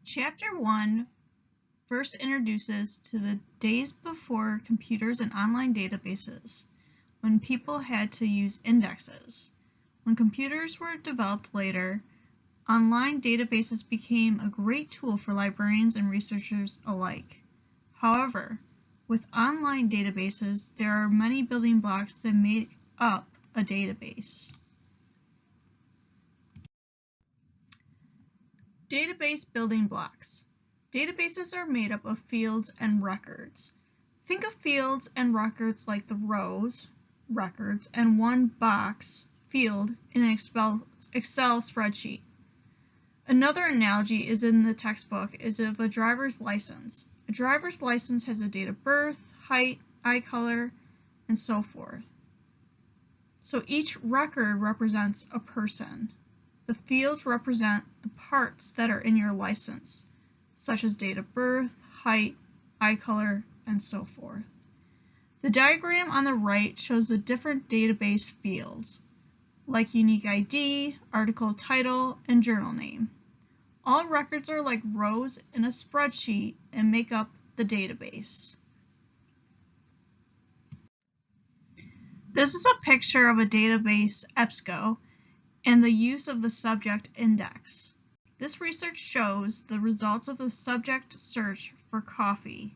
Chapter 1 first introduces to the days before computers and online databases, when people had to use indexes. When computers were developed later, online databases became a great tool for librarians and researchers alike. However, with online databases, there are many building blocks that make up a database. Database building blocks. Databases are made up of fields and records. Think of fields and records like the rows, records, and one box, field, in an Excel spreadsheet. Another analogy is in the textbook is of a driver's license. A driver's license has a date of birth, height, eye color, and so forth. So each record represents a person. The fields represent the parts that are in your license, such as date of birth, height, eye color, and so forth. The diagram on the right shows the different database fields, like unique ID, article title, and journal name. All records are like rows in a spreadsheet and make up the database. This is a picture of a database EBSCO and the use of the subject index. This research shows the results of the subject search for coffee.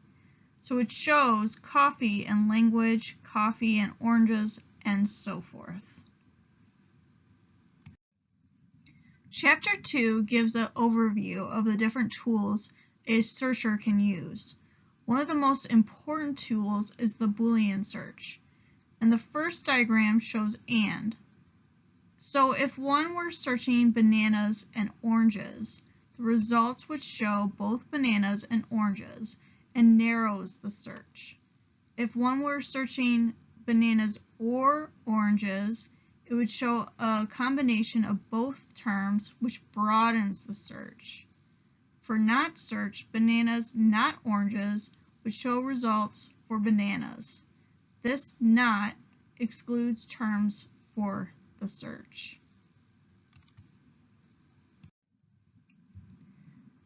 So it shows coffee and language, coffee and oranges, and so forth. Chapter 2 gives an overview of the different tools a searcher can use. One of the most important tools is the Boolean search, and the first diagram shows AND. So if one were searching bananas and oranges, the results would show both bananas and oranges and narrows the search. If one were searching bananas or oranges, it would show a combination of both terms, which broadens the search. For not search, bananas, not oranges, would show results for bananas. This not excludes terms for the search.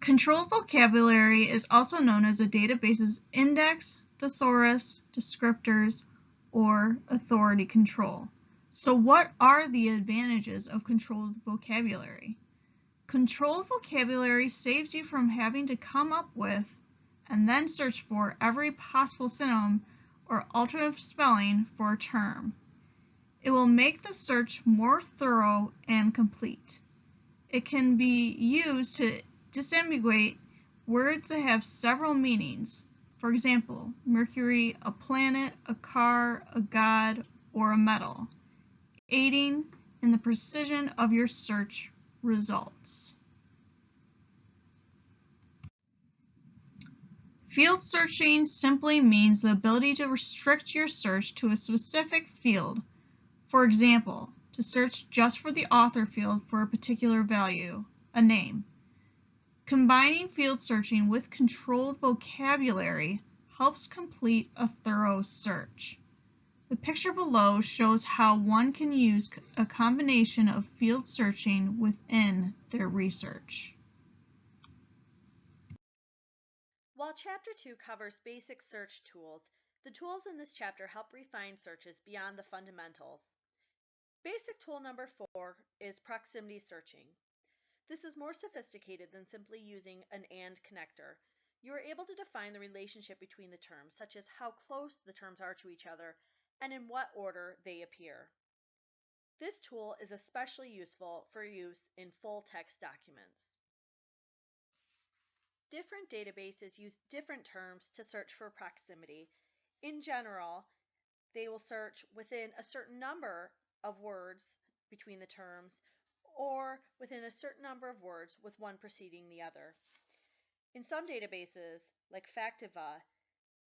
Controlled vocabulary is also known as a database's index, thesaurus, descriptors, or authority control. So what are the advantages of controlled vocabulary? Controlled vocabulary saves you from having to come up with and then search for every possible synonym or alternative spelling for a term. It will make the search more thorough and complete. It can be used to disambiguate words that have several meanings. For example, Mercury, a planet, a car, a god, or a metal, aiding in the precision of your search results. Field searching simply means the ability to restrict your search to a specific field. For example, to search just for the author field for a particular value, a name. Combining field searching with controlled vocabulary helps complete a thorough search. The picture below shows how one can use a combination of field searching within their research. While Chapter 2 covers basic search tools, the tools in this chapter help refine searches beyond the fundamentals. Basic tool number 4 is proximity searching. This is more sophisticated than simply using an AND connector. You are able to define the relationship between the terms, such as how close the terms are to each other and in what order they appear. This tool is especially useful for use in full text documents. Different databases use different terms to search for proximity. In general, they will search within a certain number of words between the terms or within a certain number of words with one preceding the other. In some databases, like Factiva,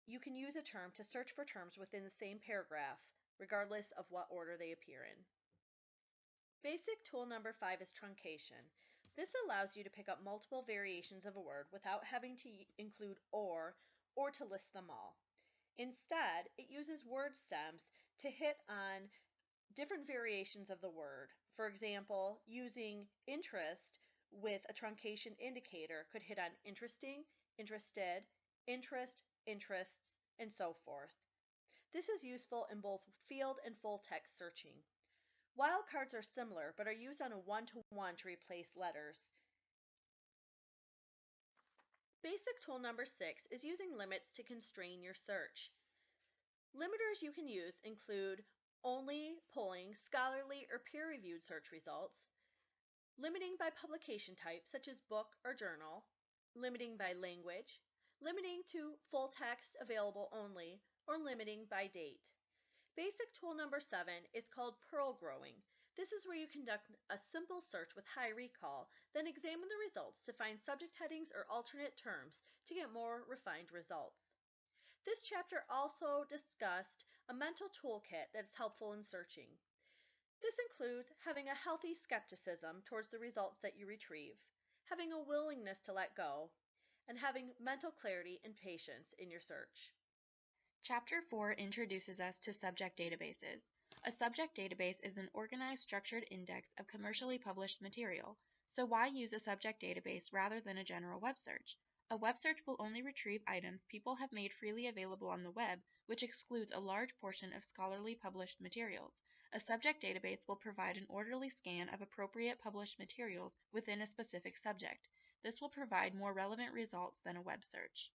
you can use a term to search for terms within the same paragraph, regardless of what order they appear in. Basic tool number 5 is truncation. This allows you to pick up multiple variations of a word without having to include or to list them all. Instead, it uses word stems to hit on different variations of the word. For example, using interest with a truncation indicator could hit on interesting, interested, interest, interests, and so forth. This is useful in both field and full text searching. Wildcards are similar but are used on a one-to-one to replace letters. Basic tool number 6 is using limits to constrain your search. Limiters you can use include only pulling scholarly or peer-reviewed search results, limiting by publication type such as book or journal, limiting by language, limiting to full text available only, or limiting by date. Basic tool number 7 is called pearl growing. This is where you conduct a simple search with high recall, then examine the results to find subject headings or alternate terms to get more refined results. This chapter also discussed a mental toolkit that is helpful in searching. This includes having a healthy skepticism towards the results that you retrieve, having a willingness to let go, and having mental clarity and patience in your search. Chapter 4 introduces us to subject databases. A subject database is an organized, structured index of commercially published material. So why use a subject database rather than a general web search? A web search will only retrieve items people have made freely available on the web, which excludes a large portion of scholarly published materials. A subject database will provide an orderly scan of appropriate published materials within a specific subject. This will provide more relevant results than a web search.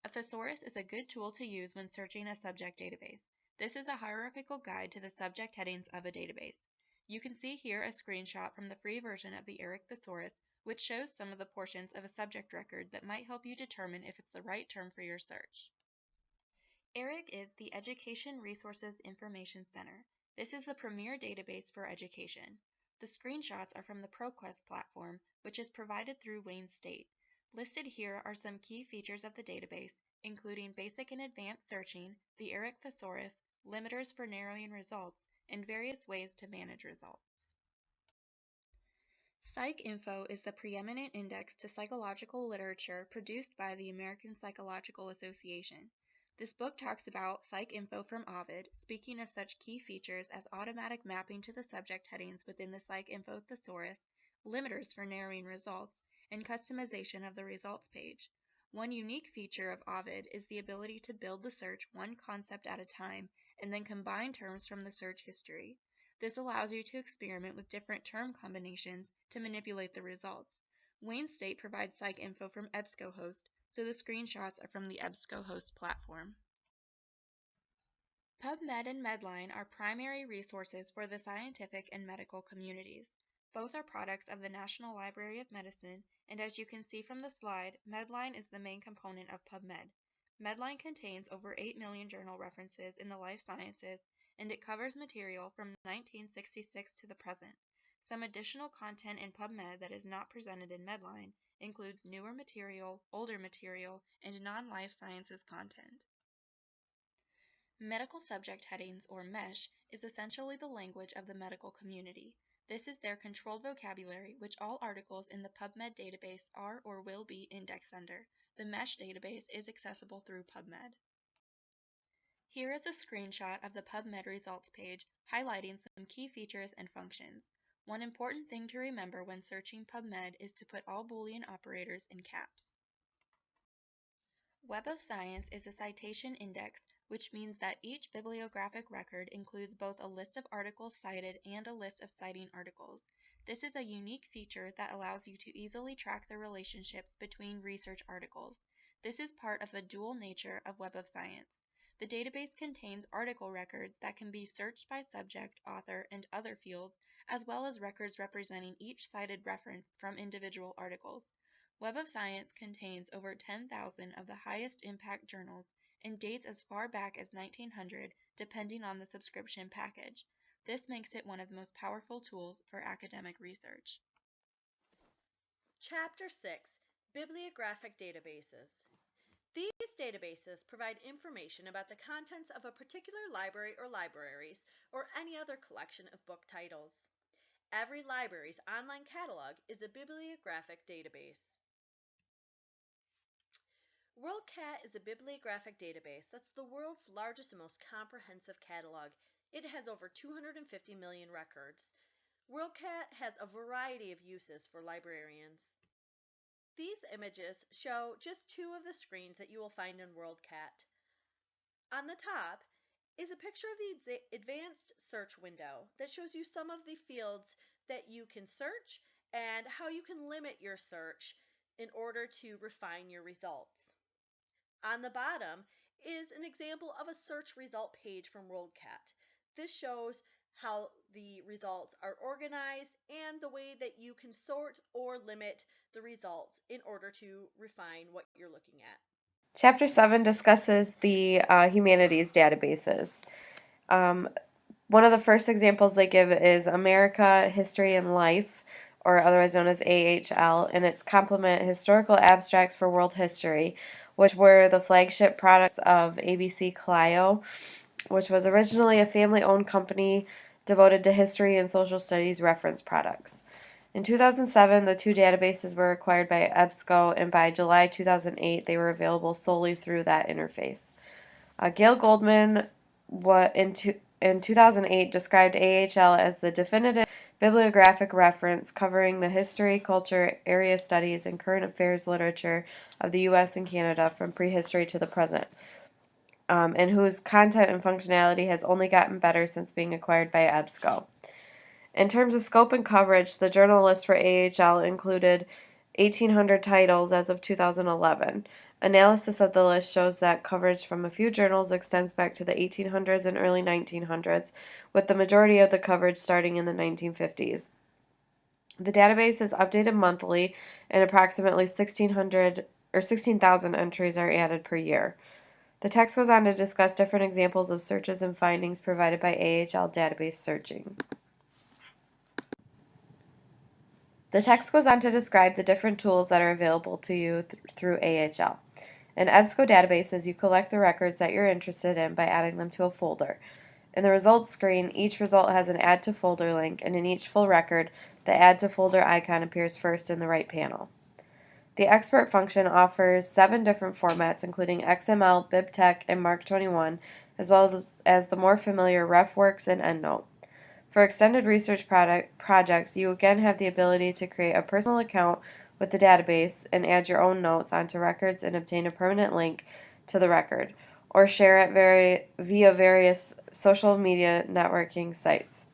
A thesaurus is a good tool to use when searching a subject database. This is a hierarchical guide to the subject headings of a database. You can see here a screenshot from the free version of the ERIC thesaurus, which shows some of the portions of a subject record that might help you determine if it's the right term for your search. ERIC is the Education Resources Information Center. This is the premier database for education. The screenshots are from the ProQuest platform, which is provided through Wayne State. Listed here are some key features of the database, including basic and advanced searching, the ERIC thesaurus, limiters for narrowing results, and various ways to manage results. PsycInfo is the preeminent index to psychological literature produced by the American Psychological Association. This book talks about PsycInfo from Ovid, speaking of such key features as automatic mapping to the subject headings within the PsycInfo thesaurus, limiters for narrowing results, and customization of the results page. One unique feature of Ovid is the ability to build the search one concept at a time and then combine terms from the search history. This allows you to experiment with different term combinations to manipulate the results. Wayne State provides PsycInfo from EBSCOhost, so the screenshots are from the EBSCOhost platform. PubMed and Medline are primary resources for the scientific and medical communities. Both are products of the National Library of Medicine, and as you can see from the slide, Medline is the main component of PubMed. Medline contains over 8 million journal references in the life sciences, and it covers material from 1966 to the present. Some additional content in PubMed that is not presented in Medline includes newer material, older material, and non-life sciences content. Medical subject headings, or MESH, is essentially the language of the medical community. This is their controlled vocabulary, which all articles in the PubMed database are or will be indexed under. The MESH database is accessible through PubMed. Here is a screenshot of the PubMed results page, highlighting some key features and functions. One important thing to remember when searching PubMed is to put all Boolean operators in caps. Web of Science is a citation index, which means that each bibliographic record includes both a list of articles cited and a list of citing articles. This is a unique feature that allows you to easily track the relationships between research articles. This is part of the dual nature of Web of Science. The database contains article records that can be searched by subject, author, and other fields, as well as records representing each cited reference from individual articles. Web of Science contains over 10,000 of the highest impact journals and dates as far back as 1900, depending on the subscription package. This makes it one of the most powerful tools for academic research. Chapter 6: Bibliographic Databases. These databases provide information about the contents of a particular library or libraries, or any other collection of book titles. Every library's online catalog is a bibliographic database. WorldCat is a bibliographic database that's the world's largest and most comprehensive catalog. It has over 250 million records. WorldCat has a variety of uses for librarians. These images show just two of the screens that you will find in WorldCat. On the top is a picture of the advanced search window that shows you some of the fields that you can search and how you can limit your search in order to refine your results. On the bottom is an example of a search result page from WorldCat. This shows how the results are organized and the way that you can sort or limit the results in order to refine what you're looking at. Chapter 7 discusses the humanities databases. One of the first examples they give is America, History and Life, or otherwise known as AHL, and its complement Historical Abstracts for World History, which were the flagship products of ABC Clio, which was originally a family-owned company devoted to history and social studies reference products. In 2007, the two databases were acquired by EBSCO, and by July 2008, they were available solely through that interface. Gail Goldman in 2008 described AHL as the definitive bibliographic reference covering the history, culture, area studies, and current affairs literature of the U.S. and Canada from prehistory to the present, and whose content and functionality has only gotten better since being acquired by EBSCO. In terms of scope and coverage, the journal list for AHL included 1,800 titles as of 2011. Analysis of the list shows that coverage from a few journals extends back to the 1800s and early 1900s, with the majority of the coverage starting in the 1950s. The database is updated monthly, and approximately 1,600 or 16,000 entries are added per year. The text goes on to discuss different examples of searches and findings provided by AHL database searching. The text goes on to describe the different tools that are available to you through AHL. In EBSCO databases, you collect the records that you're interested in by adding them to a folder. In the results screen, each result has an Add to Folder link, and in each full record, the Add to Folder icon appears first in the right panel. The export function offers 7 different formats, including XML, BibTeX, and Mark 21, as well as the more familiar RefWorks and EndNote. For extended research projects, you again have the ability to create a personal account with the database and add your own notes onto records and obtain a permanent link to the record, or share it via various social media networking sites.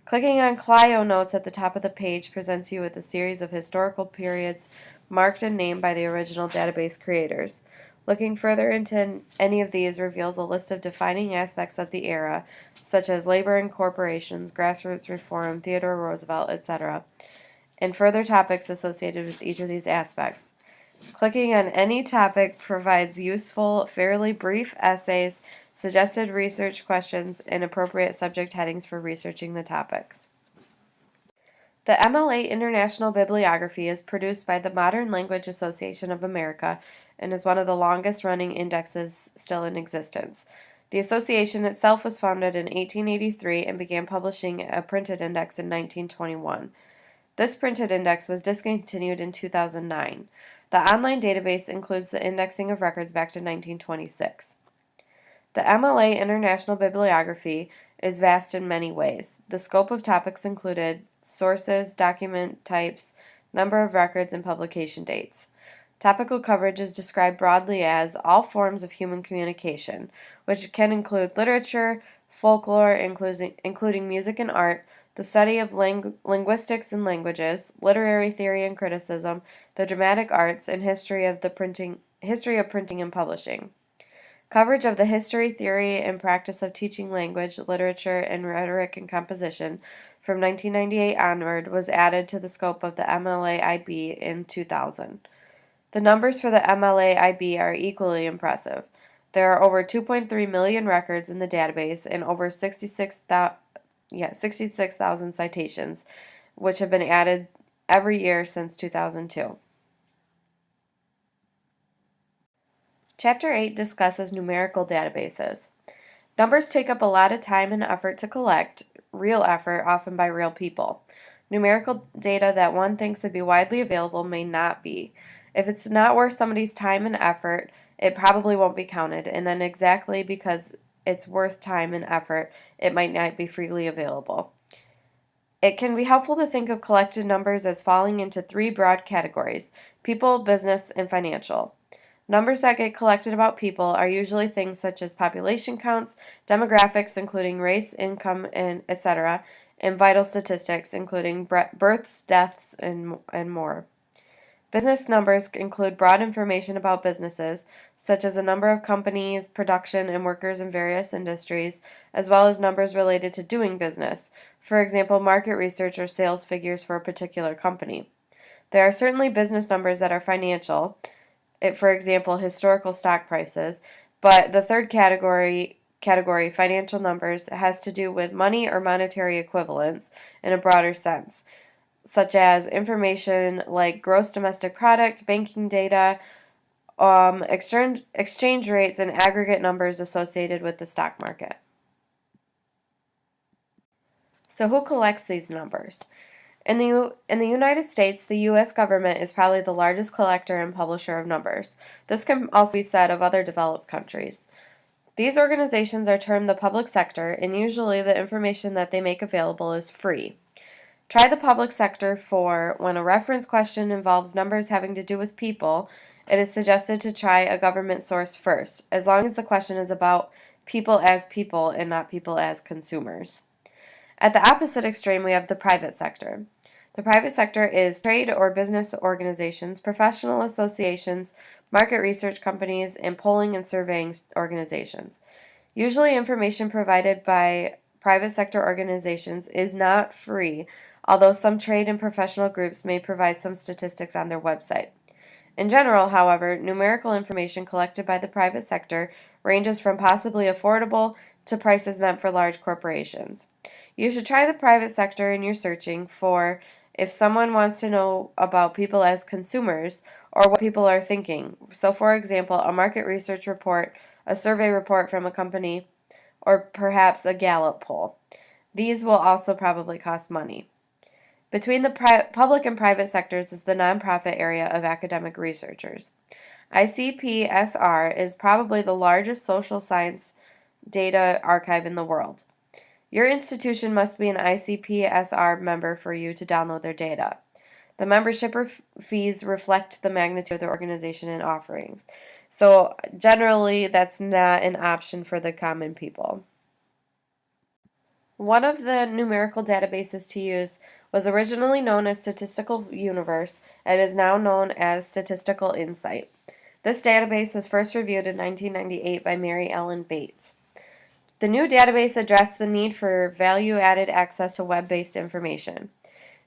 Clicking on Clio Notes at the top of the page presents you with a series of historical periods marked and named by the original database creators. Looking further into any of these reveals a list of defining aspects of the era, such as labor and corporations, grassroots reform, Theodore Roosevelt, etc., and further topics associated with each of these aspects. Clicking on any topic provides useful, fairly brief essays, suggested research questions, and appropriate subject headings for researching the topics. The MLA International Bibliography is produced by the Modern Language Association of America and is one of the longest-running indexes still in existence. The association itself was founded in 1883 and began publishing a printed index in 1921. This printed index was discontinued in 2009. The online database includes the indexing of records back to 1926. The MLA International Bibliography is vast in many ways. The scope of topics included sources, document types, number of records, and publication dates. Topical coverage is described broadly as all forms of human communication, which can include literature, folklore, including music and art, the study of linguistics and languages, literary theory and criticism, the dramatic arts, and history of printing and publishing. Coverage of the history, theory, and practice of teaching language, literature, and rhetoric and composition from 1998 onward was added to the scope of the MLA-IB in 2000. The numbers for the MLA-IB are equally impressive. There are over 2.3 million records in the database and over 66,000 citations, which have been added every year since 2002. Chapter 8 discusses numerical databases. Numbers take up a lot of time and effort to collect, real effort, often by real people. Numerical data that one thinks would be widely available may not be. If it's not worth somebody's time and effort, it probably won't be counted, and then exactly because it's worth time and effort, it might not be freely available. It can be helpful to think of collected numbers as falling into three broad categories: people, business, and financial. Numbers that get collected about people are usually things such as population counts, demographics including race, income, and etc., and vital statistics including births, deaths, and more. Business numbers include broad information about businesses, such as the number of companies, production, and workers in various industries, as well as numbers related to doing business, for example, market research or sales figures for a particular company. There are certainly business numbers that are financial, for example, historical stock prices, but the third category, financial numbers, has to do with money or monetary equivalents in a broader sense, such as information like gross domestic product, banking data, exchange rates, and aggregate numbers associated with the stock market. So who collects these numbers? In the United States, the U.S. government is probably the largest collector and publisher of numbers. This can also be said of other developed countries. These organizations are termed the public sector, and usually the information that they make available is free. Try the public sector for when a reference question involves numbers having to do with people. It is suggested to try a government source first, as long as the question is about people and not people as consumers. At the opposite extreme, we have the private sector. The private sector is trade or business organizations, professional associations, market research companies, and polling and surveying organizations. Usually, information provided by private sector organizations is not free, although some trade and professional groups may provide some statistics on their website. In general, however, numerical information collected by the private sector ranges from possibly affordable to prices meant for large corporations. You should try the private sector in your searching for if someone wants to know about people as consumers or what people are thinking. So, for example, a market research report, a survey report from a company, or perhaps a Gallup poll. These will also probably cost money. Between the public and private sectors is the nonprofit area of academic researchers. ICPSR is probably the largest social science data archive in the world. Your institution must be an ICPSR member for you to download their data. The membership fees reflect the magnitude of the organization and offerings. So generally, that's not an option for the common people. One of the numerical databases to use was originally known as Statistical Universe and is now known as Statistical Insight. This database was first reviewed in 1998 by Mary Ellen Bates. The new database addressed the need for value-added access to web-based information.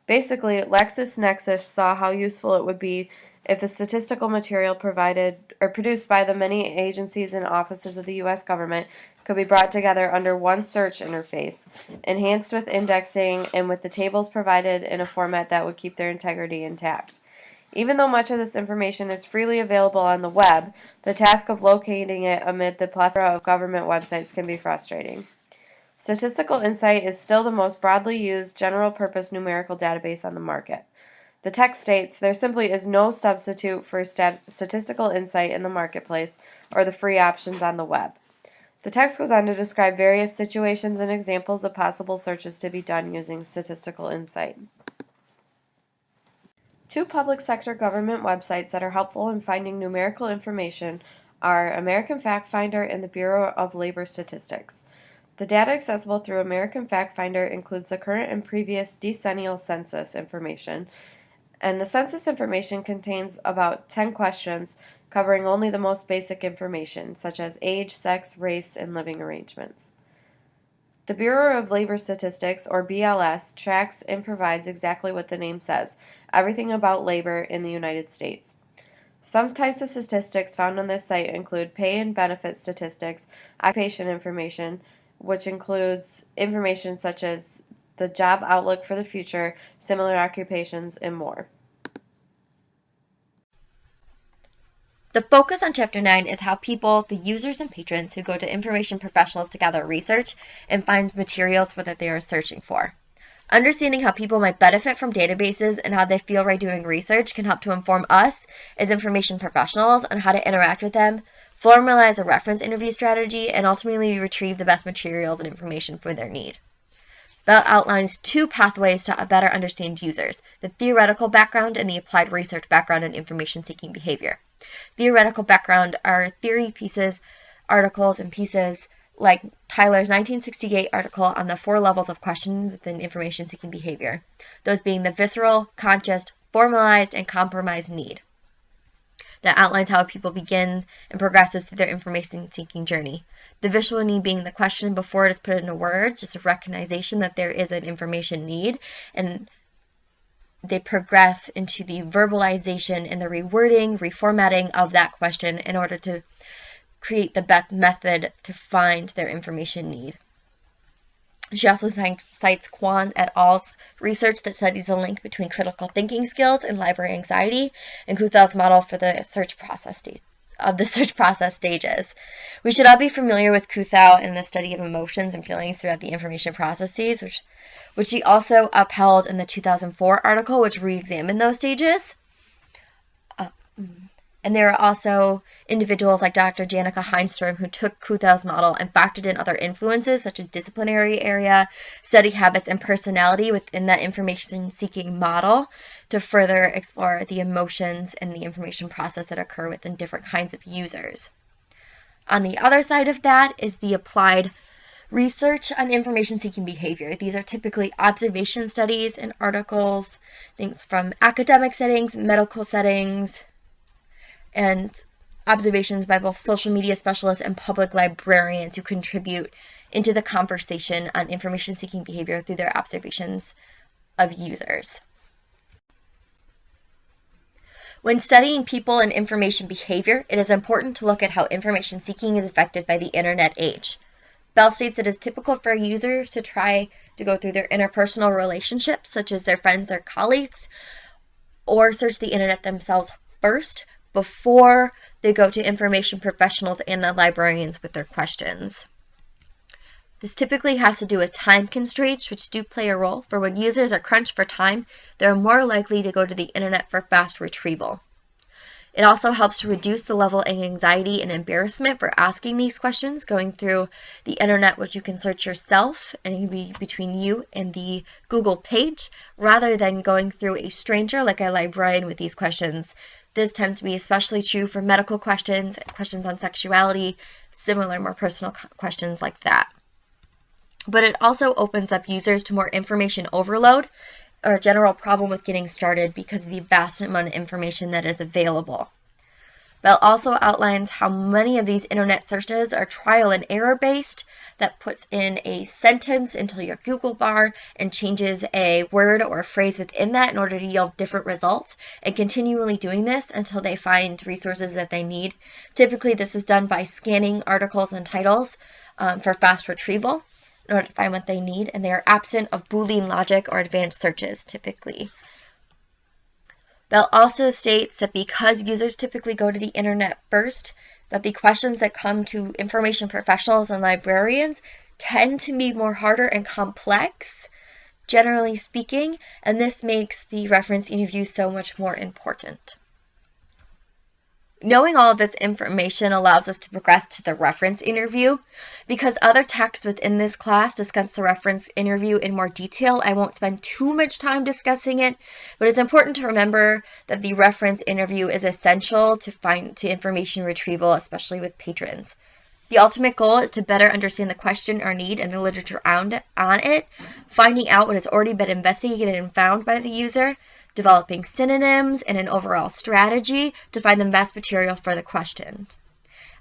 Basically, LexisNexis saw how useful it would be if the statistical material provided or produced by the many agencies and offices of the U.S. government could be brought together under one search interface, enhanced with indexing and with the tables provided in a format that would keep their integrity intact. Even though much of this information is freely available on the web, the task of locating it amid the plethora of government websites can be frustrating. Statistical Insight is still the most broadly used general-purpose numerical database on the market. The text states, there simply is no substitute for statistical insight in the marketplace or the free options on the web. The text goes on to describe various situations and examples of possible searches to be done using statistical insight. Two public sector government websites that are helpful in finding numerical information are American Fact Finder and the Bureau of Labor Statistics. The data accessible through American Fact Finder includes the current and previous decennial census information, and the census information contains about 10 questions covering only the most basic information, such as age, sex, race, and living arrangements. The Bureau of Labor Statistics, or BLS, tracks and provides exactly what the name says, everything about labor in the United States. Some types of statistics found on this site include pay and benefit statistics, occupation information, which includes information such as the job outlook for the future, similar occupations, and more. The focus on Chapter 9 is how people, the users and patrons who go to information professionals to gather research and find materials for that they are searching for. Understanding how people might benefit from databases and how they feel right doing research can help to inform us as information professionals on how to interact with them, formalize a reference interview strategy, and ultimately retrieve the best materials and information for their need. Bell outlines two pathways to better understand users: the theoretical background and the applied research background in information-seeking behavior. Theoretical background are theory pieces, articles, and pieces like Tyler's 1968 article on the 4 levels of questions within information-seeking behavior, those being the visceral, conscious, formalized, and compromised need. That outlines how people begin and progresses through their information-seeking journey. The visual need being the question before it is put into words, just a recognition that there is an information need, and they progress into the verbalization and the rewording, reformatting of that question in order to create the best method to find their information need. She also cites Kwan et al.'s research that studies the link between critical thinking skills and library anxiety, and Kuthal's model for the search process stages. We should all be familiar with Kuthal and the study of emotions and feelings throughout the information processes, which she also upheld in the 2004 article, which re-examined those stages. And there are also individuals like Dr. Janica Heinstrom who took Kuthal's model and factored in other influences such as disciplinary area, study habits, and personality within that information-seeking model to further explore the emotions and the information process that occur within different kinds of users. On the other side of that is the applied research on information-seeking behavior. These are typically observation studies and articles, things from academic settings, medical settings, and observations by both social media specialists and public librarians who contribute into the conversation on information-seeking behavior through their observations of users. When studying people and information behavior, it is important to look at how information seeking is affected by the internet age. Bell states it is typical for users to try to go through their interpersonal relationships, such as their friends or colleagues, or search the internet themselves first before they go to information professionals and the librarians with their questions. This typically has to do with time constraints, which do play a role. For when users are crunched for time, they're more likely to go to the internet for fast retrieval. It also helps to reduce the level of anxiety and embarrassment for asking these questions, going through the internet, which you can search yourself, and it can be between you and the Google page, rather than going through a stranger like a librarian with these questions. This tends to be especially true for medical questions, questions on sexuality, similar, more personal questions like that. But it also opens up users to more information overload or a general problem with getting started because of the vast amount of information that is available. Bell also outlines how many of these internet searches are trial and error based, that puts in a sentence into your Google bar and changes a word or a phrase within that in order to yield different results, and continually doing this until they find resources that they need. Typically, this is done by scanning articles and titles for fast retrieval in order to find what they need, and they are absent of Boolean logic or advanced searches typically. Bell also states that because users typically go to the internet first, that the questions that come to information professionals and librarians tend to be more harder and complex, generally speaking, and this makes the reference interview so much more important. Knowing all of this information allows us to progress to the reference interview. Because other texts within this class discuss the reference interview in more detail, I won't spend too much time discussing it, but it's important to remember that the reference interview is essential to information retrieval, especially with patrons. The ultimate goal is to better understand the question or need and the literature on it, finding out what has already been investigated and found by the user, developing synonyms and an overall strategy to find the best material for the question.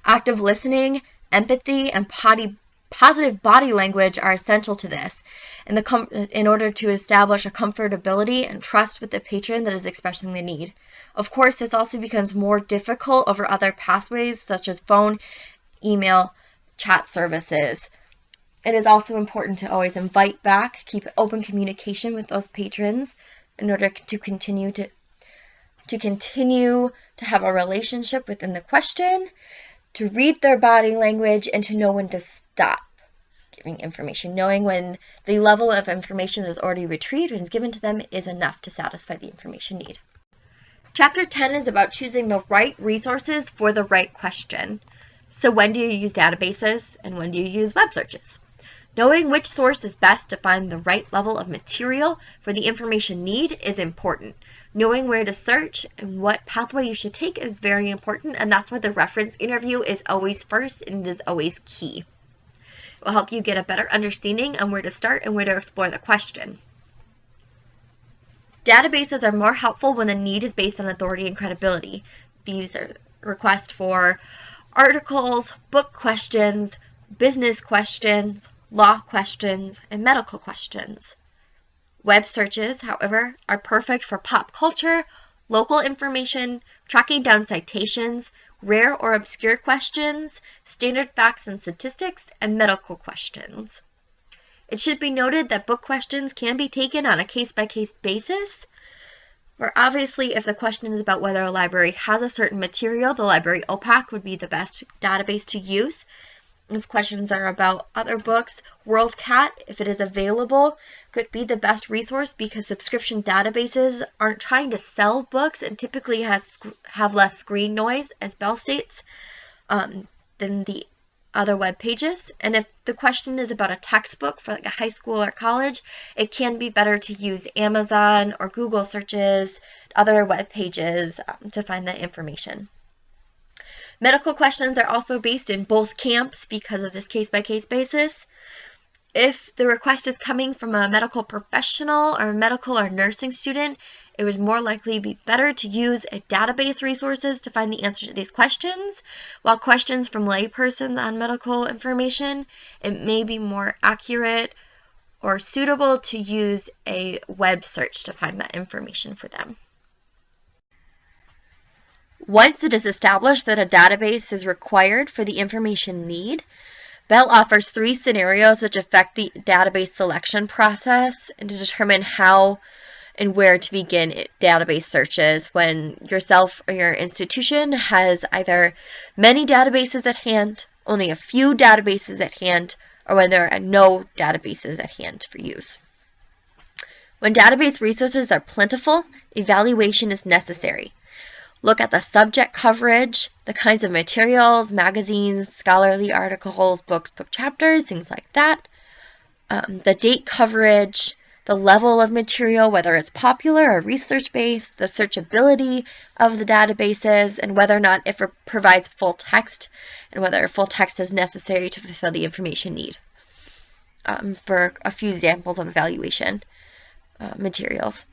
Active listening, empathy, and positive body language are essential to this in order to establish a comfortability and trust with the patron that is expressing the need. Of course, this also becomes more difficult over other pathways such as phone, email, chat services. It is also important to always invite back, keep open communication with those patrons in order to continue to have a relationship within the question, to read their body language, and to know when to stop giving information, knowing when the level of information that is already retrieved and given to them is enough to satisfy the information need. Chapter 10 is about choosing the right resources for the right question. So when do you use databases and when do you use web searches? Knowing which source is best to find the right level of material for the information need is important. Knowing where to search and what pathway you should take is very important, and that's why the reference interview is always first and it is always key. It will help you get a better understanding on where to start and where to explore the question. Databases are more helpful when the need is based on authority and credibility. These are requests for articles, book questions, business questions, law questions, and medical questions. Web searches, however, are perfect for pop culture, local information, tracking down citations, rare or obscure questions, standard facts and statistics, and medical questions. It should be noted that book questions can be taken on a case-by-case basis, where obviously if the question is about whether a library has a certain material, the library OPAC would be the best database to use. If questions are about other books, WorldCat, if it is available, could be the best resource because subscription databases aren't trying to sell books and typically have less screen noise, as Bell states, than the other web pages. And if the question is about a textbook for like a high school or college, it can be better to use Amazon or Google searches, other web pages to find that information. Medical questions are also based in both camps because of this case-by-case basis. If the request is coming from a medical professional or a medical or nursing student, it would more likely be better to use a database resources to find the answer to these questions, while questions from laypersons on medical information, it may be more accurate or suitable to use a web search to find that information for them. Once it is established that a database is required for the information need, Bell offers 3 scenarios which affect the database selection process and to determine how and where to begin database searches when yourself or your institution has either many databases at hand, only a few databases at hand, or when there are no databases at hand for use. When database resources are plentiful, evaluation is necessary. Look at the subject coverage, the kinds of materials, magazines, scholarly articles, books, book chapters, things like that. The date coverage, the level of material, whether it's popular or research-based, the searchability of the databases, and whether or not if it provides full text, and whether full text is necessary to fulfill the information need. For a few examples of evaluation materials.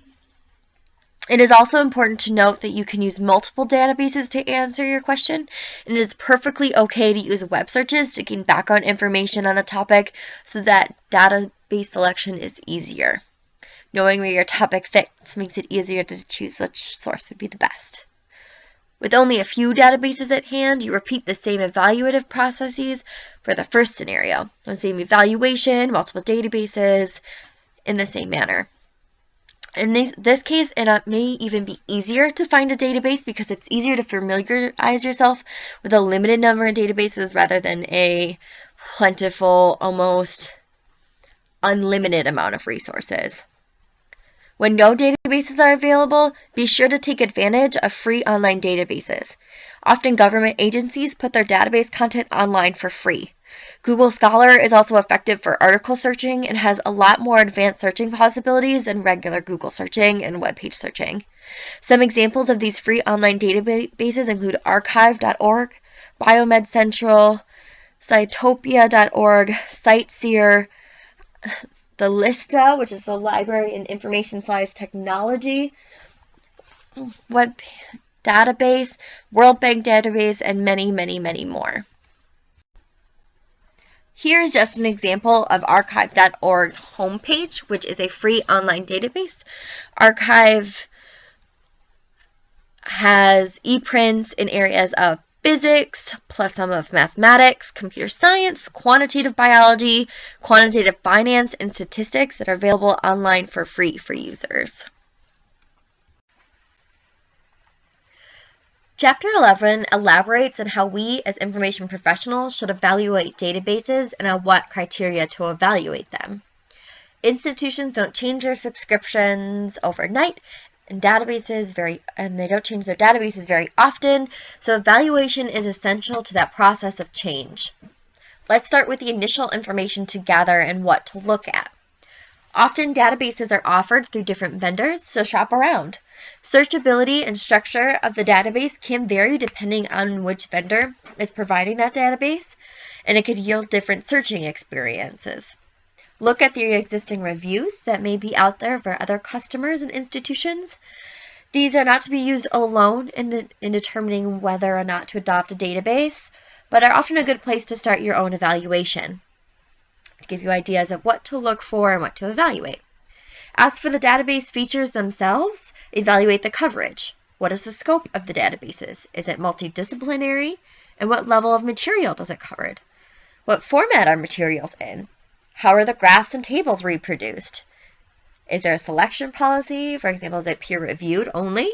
It is also important to note that you can use multiple databases to answer your question, and it is perfectly okay to use web searches to gain background information on the topic so that database selection is easier. Knowing where your topic fits makes it easier to choose which source would be the best. With only a few databases at hand, you repeat the same evaluative processes for the first scenario. The same evaluation, multiple databases, in the same manner. In this case, it may even be easier to find a database because it's easier to familiarize yourself with a limited number of databases rather than a plentiful, almost unlimited amount of resources. When no databases are available, be sure to take advantage of free online databases. Often government agencies put their database content online for free. Google Scholar is also effective for article searching and has a lot more advanced searching possibilities than regular Google searching and web page searching. Some examples of these free online databases include archive.org, Biomed Central, Cytopia.org, Sightseer, the LISTA, which is the Library and Information Science Technology web database, World Bank database, and many, many, many more. Here is just an example of archive.org's homepage, which is a free online database. Archive has e-prints in areas of physics, plus some of mathematics, computer science, quantitative biology, quantitative finance, and statistics that are available online for free for users. Chapter 11 elaborates on how we as information professionals should evaluate databases and on what criteria to evaluate them. Institutions don't change their subscriptions overnight, and they don't change their databases very often, so evaluation is essential to that process of change. Let's start with the initial information to gather and what to look at. Often databases are offered through different vendors, so shop around. Searchability and structure of the database can vary depending on which vendor is providing that database, and it could yield different searching experiences. Look at the existing reviews that may be out there for other customers and institutions. These are not to be used alone in determining whether or not to adopt a database, but are often a good place to start your own evaluation, to give you ideas of what to look for and what to evaluate. As for the database features themselves, evaluate the coverage. What is the scope of the databases? Is it multidisciplinary? And what level of material does it cover? What format are materials in? How are the graphs and tables reproduced? Is there a selection policy? For example, is it peer-reviewed only?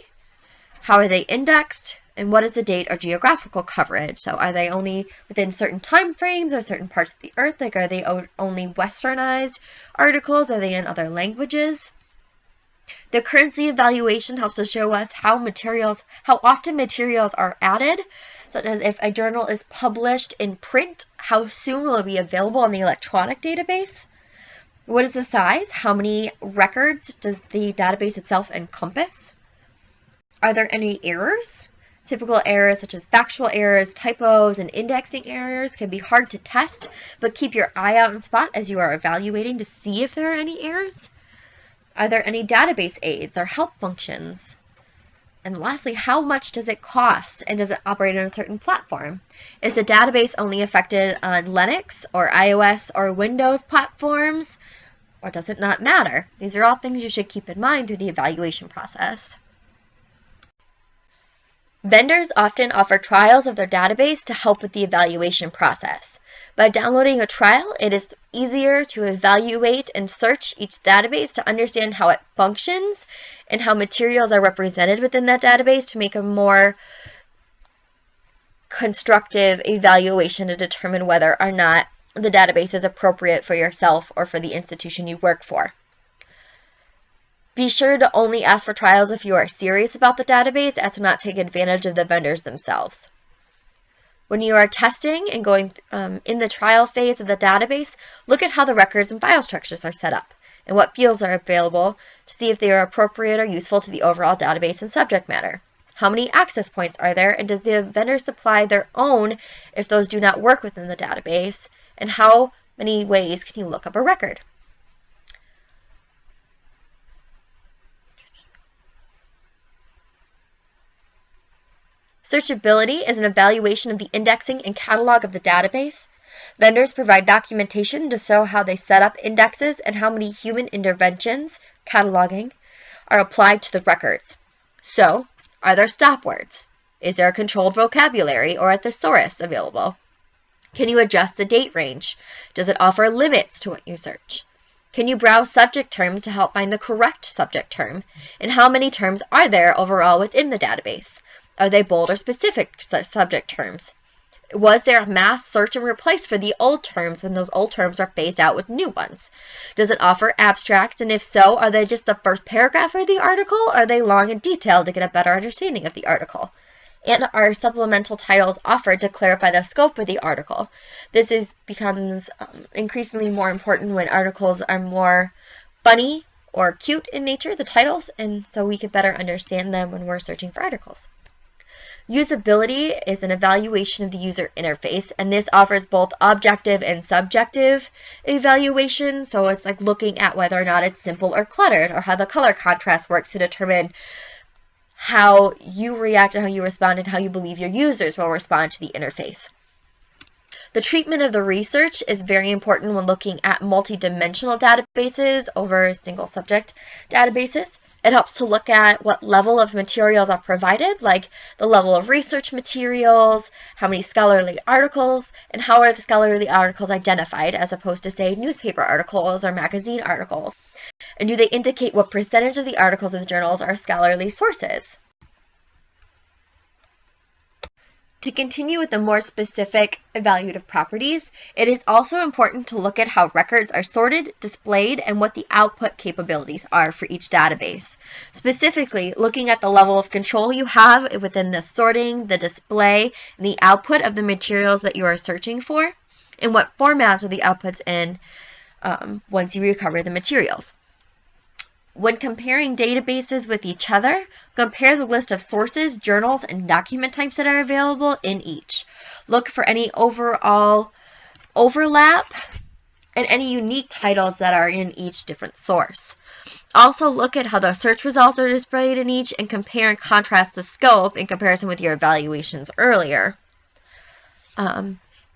How are they indexed? And what is the date or geographical coverage? So are they only within certain time frames or certain parts of the earth? Like, are they only westernized articles? Are they in other languages? The currency evaluation helps to show us how often materials are added, such as if a journal is published in print, how soon will it be available on the electronic database? What is the size? How many records does the database itself encompass? Are there any errors? Typical errors such as factual errors, typos, and indexing errors can be hard to test, but keep your eye out and spot as you are evaluating to see if there are any errors. Are there any database aids or help functions? And lastly, how much does it cost, and does it operate on a certain platform? Is the database only affected on Linux or iOS or Windows platforms, or does it not matter? These are all things you should keep in mind through the evaluation process. Vendors often offer trials of their database to help with the evaluation process. By downloading a trial, it is easier to evaluate and search each database to understand how it functions and how materials are represented within that database to make a more constructive evaluation to determine whether or not the database is appropriate for yourself or for the institution you work for. Be sure to only ask for trials if you are serious about the database, as to not take advantage of the vendors themselves. When you are testing and going in the trial phase of the database, look at how the records and file structures are set up and what fields are available to see if they are appropriate or useful to the overall database and subject matter. How many access points are there, and does the vendor supply their own if those do not work within the database? And how many ways can you look up a record? Searchability is an evaluation of the indexing and catalog of the database. Vendors provide documentation to show how they set up indexes and how many human interventions, cataloging, are applied to the records. So, are there stop words? Is there a controlled vocabulary or a thesaurus available? Can you adjust the date range? Does it offer limits to what you search? Can you browse subject terms to help find the correct subject term? And how many terms are there overall within the database? Are they bold or specific subject terms? Was there a mass search and replace for the old terms when those old terms are phased out with new ones? Does it offer abstracts, and if so, are they just the first paragraph of the article, or are they long and detailed to get a better understanding of the article? And are supplemental titles offered to clarify the scope of the article? This becomes increasingly more important when articles are more funny or cute in nature, the titles, and so we could better understand them when we're searching for articles. Usability is an evaluation of the user interface, and this offers both objective and subjective evaluation. So it's like looking at whether or not it's simple or cluttered, or how the color contrast works to determine how you react and how you respond and how you believe your users will respond to the interface. The treatment of the research is very important when looking at multidimensional databases over single subject databases. It helps to look at what level of materials are provided, like the level of research materials, how many scholarly articles, and how are the scholarly articles identified as opposed to, say, newspaper articles or magazine articles. And do they indicate what percentage of the articles in the journals are scholarly sources? To continue with the more specific evaluative properties, it is also important to look at how records are sorted, displayed, and what the output capabilities are for each database. Specifically, looking at the level of control you have within the sorting, the display, and the output of the materials that you are searching for, and what formats are the outputs in once you recover the materials. When comparing databases with each other, compare the list of sources, journals, and document types that are available in each. Look for any overall overlap and any unique titles that are in each different source. Also look at how the search results are displayed in each and compare and contrast the scope in comparison with your evaluations earlier.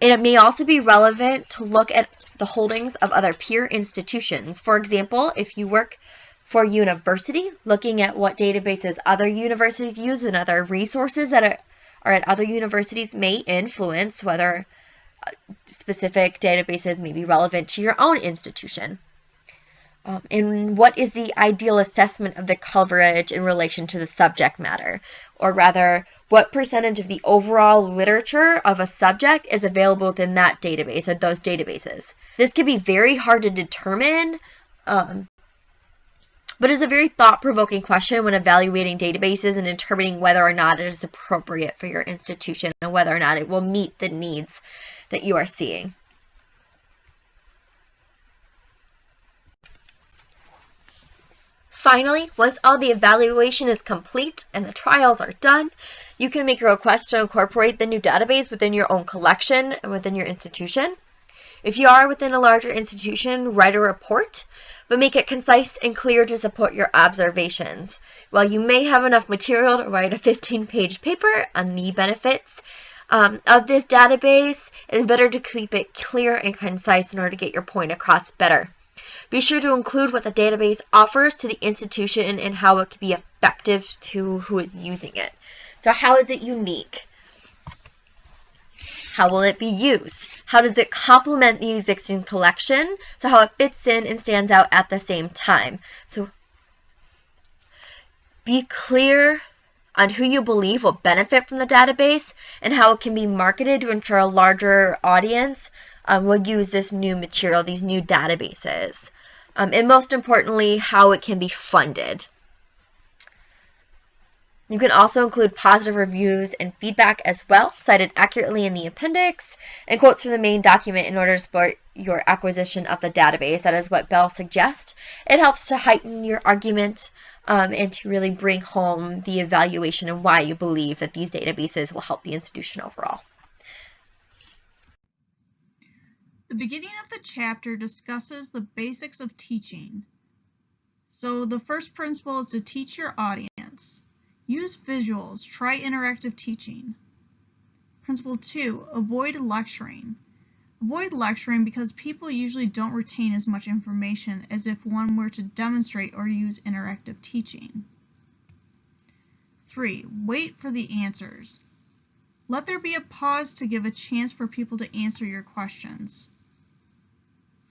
It may also be relevant to look at the holdings of other peer institutions. For example, if you work for a university, looking at what databases other universities use and other resources that are at other universities may influence whether specific databases may be relevant to your own institution. And what is the ideal assessment of the coverage in relation to the subject matter? Or rather, what percentage of the overall literature of a subject is available within that database or those databases? This can be very hard to determine, but is a very thought-provoking question when evaluating databases and determining whether or not it is appropriate for your institution and whether or not it will meet the needs that you are seeing. Finally, once all the evaluation is complete and the trials are done, you can make a request to incorporate the new database within your own collection and within your institution. If you are within a larger institution, write a report, but make it concise and clear to support your observations. While you may have enough material to write a 15-page paper on the benefits of this database, it is better to keep it clear and concise in order to get your point across better. Be sure to include what the database offers to the institution and how it can be effective to who is using it. So how is it unique? How will it be used? How does it complement the existing collection? So how it fits in and stands out at the same time. So be clear on who you believe will benefit from the database and how it can be marketed to ensure a larger audience will use this new material, these new databases. And most importantly, how it can be funded. You can also include positive reviews and feedback as well, cited accurately in the appendix, and quotes from the main document in order to support your acquisition of the database. That is what Bell suggests. It helps to heighten your argument and to really bring home the evaluation and why you believe that these databases will help the institution overall. The beginning of the chapter discusses the basics of teaching. So the first principle is to teach your audience. Use visuals, try interactive teaching. Principle 2, avoid lecturing. Avoid lecturing because people usually don't retain as much information as if one were to demonstrate or use interactive teaching. 3, wait for the answers. Let there be a pause to give a chance for people to answer your questions.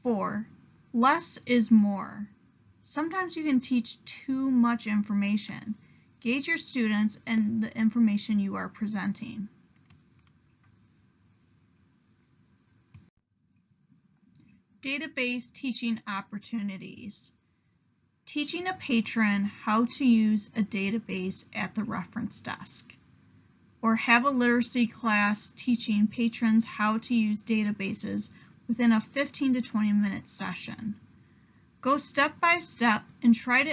4, less is more. Sometimes you can teach too much information. Gauge your students and the information you are presenting. Database teaching opportunities. Teaching a patron how to use a database at the reference desk. Or have a literacy class teaching patrons how to use databases within a 15 to 20 minute session. Go step by step and try to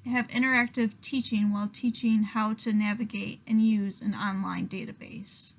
have interactive teaching while teaching how to navigate and use an online database.